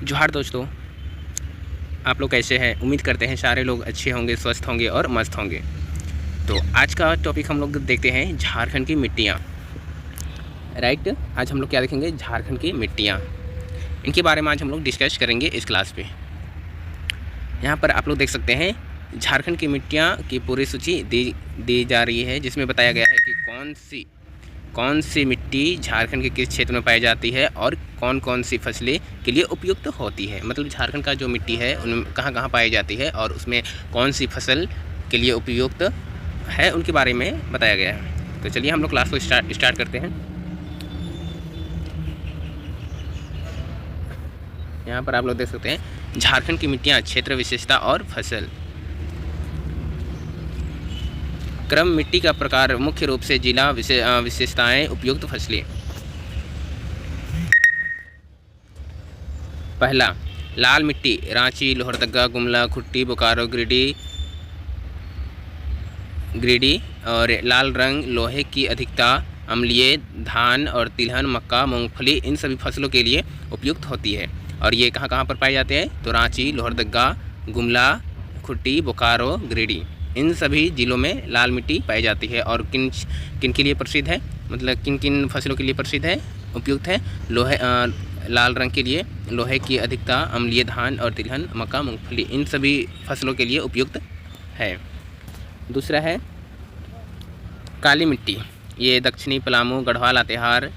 जोहार दोस्तों, आप लोग कैसे हैं? उम्मीद करते हैं सारे लोग अच्छे होंगे, स्वस्थ होंगे और मस्त होंगे। तो आज का टॉपिक हम लोग देखते हैं झारखंड की मिट्टियाँ। राइट, आज हम लोग क्या देखेंगे? झारखंड की मिट्टियाँ। इनके बारे में आज हम लोग डिस्कस करेंगे इस क्लास पे। यहाँ पर आप लोग देख सकते हैं झारखंड की मिट्टियाँ की पूरी सूची दी जा रही है, जिसमें बताया गया है कि कौन सी मिट्टी झारखंड के किस क्षेत्र में पाई जाती है और कौन कौन सी फसलें के लिए उपयुक्त होती है। मतलब झारखंड का जो मिट्टी है उनमें कहाँ कहाँ पाई जाती है और उसमें कौन सी फसल के लिए उपयुक्त है, उनके बारे में बताया गया है। तो चलिए हम लोग क्लास को स्टार्ट करते हैं। यहाँ पर आप लोग देख सकते हैं झारखंड की मिट्टियाँ, क्षेत्र विशेषता और फसल। क्रम, मिट्टी का प्रकार, मुख्य रूप से जिला विशेषताएं, उपयुक्त फसलें। पहला, लाल मिट्टी, रांची, लोहरदगा, गुमला, खुट्टी, बोकारो, गिरिडीह और लाल रंग, लोहे की अधिकता, अम्लीय, धान और तिलहन, मक्का, मूंगफली इन सभी फसलों के लिए उपयुक्त होती है। और ये कहाँ कहाँ पर पाए जाते हैं? तो रांची, लोहरदगा, गुमला, खुट्टी, बोकारो, गिरिडीह इन सभी ज़िलों में लाल मिट्टी पाई जाती है। और किन के लिए प्रसिद्ध है, मतलब किन किन फसलों के लिए प्रसिद्ध है, उपयुक्त है? लाल रंग के लिए लोहे की अधिकता, अम्लीय धान और तिलहन, मक्का, मूंगफली इन सभी फसलों के लिए उपयुक्त है। दूसरा है काली मिट्टी। ये दक्षिणी पलामू, गढ़वाल, लातेहार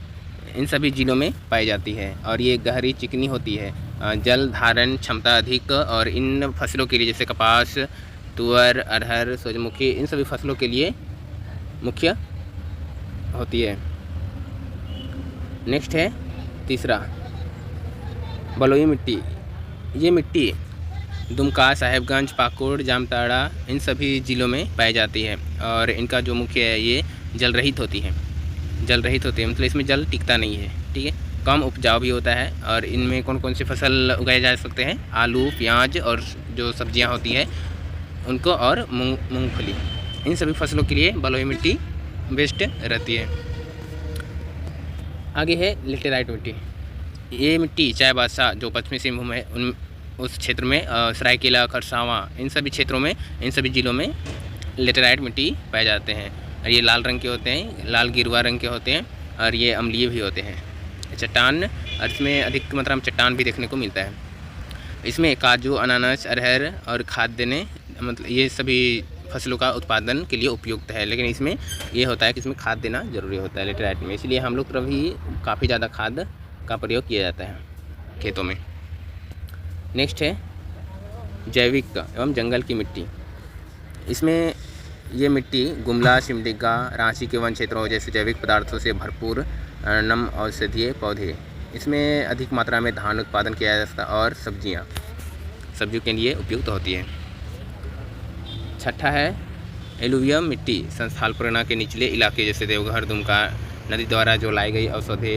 इन सभी ज़िलों में पाई जाती है और ये गहरी चिकनी होती है, जल धारण क्षमता अधिक और इन फसलों के लिए जैसे कपास, तुअर, अरहर, सूरजमुखी इन सभी फसलों के लिए मुख्य होती है। नेक्स्ट है तीसरा बलुई मिट्टी। ये मिट्टी दुमका, साहेबगंज, पाकुड़, जामताड़ा इन सभी ज़िलों में पाई जाती है और इनका जो मुख्य है ये जल रहित होती है मतलब इसमें जल टिकता नहीं है, ठीक है। कम उपजाऊ भी होता है और इनमें कौन कौन सी फसल उगाए जा सकते हैं? आलू, प्याज और जो सब्जियां होती है उनको और मूंगफली इन सभी फसलों के लिए बलुई मिट्टी बेस्ट रहती है। आगे है लेटेराइट मिट्टी। ये मिट्टी चाईबासा जो पश्चिमी सिंहभूम है उस क्षेत्र में, सरायकेला, खरसावां इन सभी क्षेत्रों में, इन सभी ज़िलों में लेटेराइट मिट्टी पाए जाते हैं और ये लाल रंग के होते हैं, लाल गिरवा रंग के होते हैं और ये अम्लीय भी होते हैं। चट्टान, और इसमें अधिक मात्रा में चट्टान भी देखने को मिलता है। इसमें काजू, अनानास, अरहर और खाद्यान्न मतलब ये सभी फसलों का उत्पादन के लिए उपयुक्त है, लेकिन इसमें ये होता है कि इसमें खाद देना जरूरी होता है लेटेराइट में, इसलिए हम लोग तरफ ही काफ़ी ज़्यादा खाद का प्रयोग किया जाता है खेतों में। नेक्स्ट है जैविक एवं जंगल की मिट्टी। इसमें ये मिट्टी गुमला, सिमडेगा, रांची के वन क्षेत्रों जैसे जैविक पदार्थों से भरपूर नम औषधीय पौधे, इसमें अधिक मात्रा में धान उत्पादन किया जा सकता है और सब्जियों के लिए उपयुक्त होती है। छठा है एलुवियम मिट्टी। संस्थाल प्रेरणा के निचले इलाके जैसे देवघर, दुमका नदी द्वारा जो लाई गई औषधि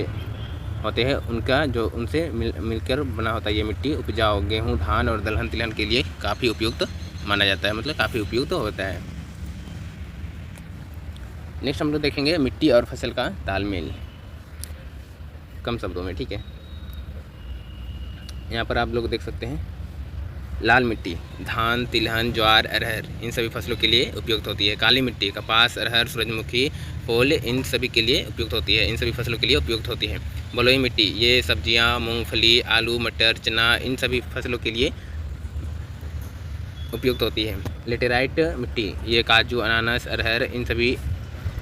होते हैं उनसे मिलकर बना होता है। ये मिट्टी उपजाऊ गेहूं, धान और दलहन तिलहन के लिए काफ़ी उपयुक्त माना जाता है, मतलब काफ़ी उपयुक्त होता है। नेक्स्ट हम लोग देखेंगे मिट्टी और फसल का तालमेल, कम शब्दों में, ठीक है। यहाँ पर आप लोग देख सकते हैं लाल मिट्टी धान, तिलहन, ज्वार, अरहर इन सभी फसलों के लिए उपयुक्त होती है। काली मिट्टी कपास, अरहर, सूरजमुखी, फूल इन सभी के लिए उपयुक्त होती है, इन सभी फसलों के लिए उपयुक्त होती है। बलुई मिट्टी ये सब्जियां, मूंगफली, आलू, मटर, चना इन सभी फसलों के लिए उपयुक्त होती है। लेटेराइट मिट्टी ये काजू, अनानास, अरहर इन सभी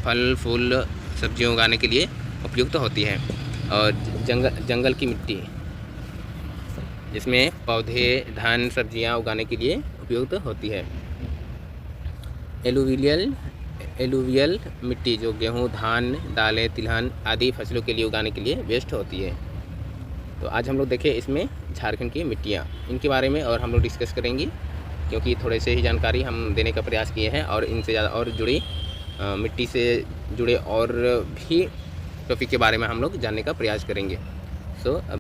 फल फूल सब्जियों उगाने के लिए उपयुक्त होती है। और जंगल की मिट्टी जिसमें पौधे, धान, सब्जियां उगाने के लिए उपयुक्त होती है। एलुवियल मिट्टी जो गेहूं, धान, दालें, तिलहन आदि फसलों के लिए उगाने के लिए बेस्ट होती है। तो आज हम लोग देखें इसमें झारखंड की मिट्टियाँ, इनके बारे में और हम लोग डिस्कस करेंगे, क्योंकि थोड़े से ही जानकारी हम देने का प्रयास किए हैं और इनसे ज़्यादा और जुड़ी मिट्टी से जुड़े और भी टॉपिक के बारे में हम लोग जानने का प्रयास करेंगे। सो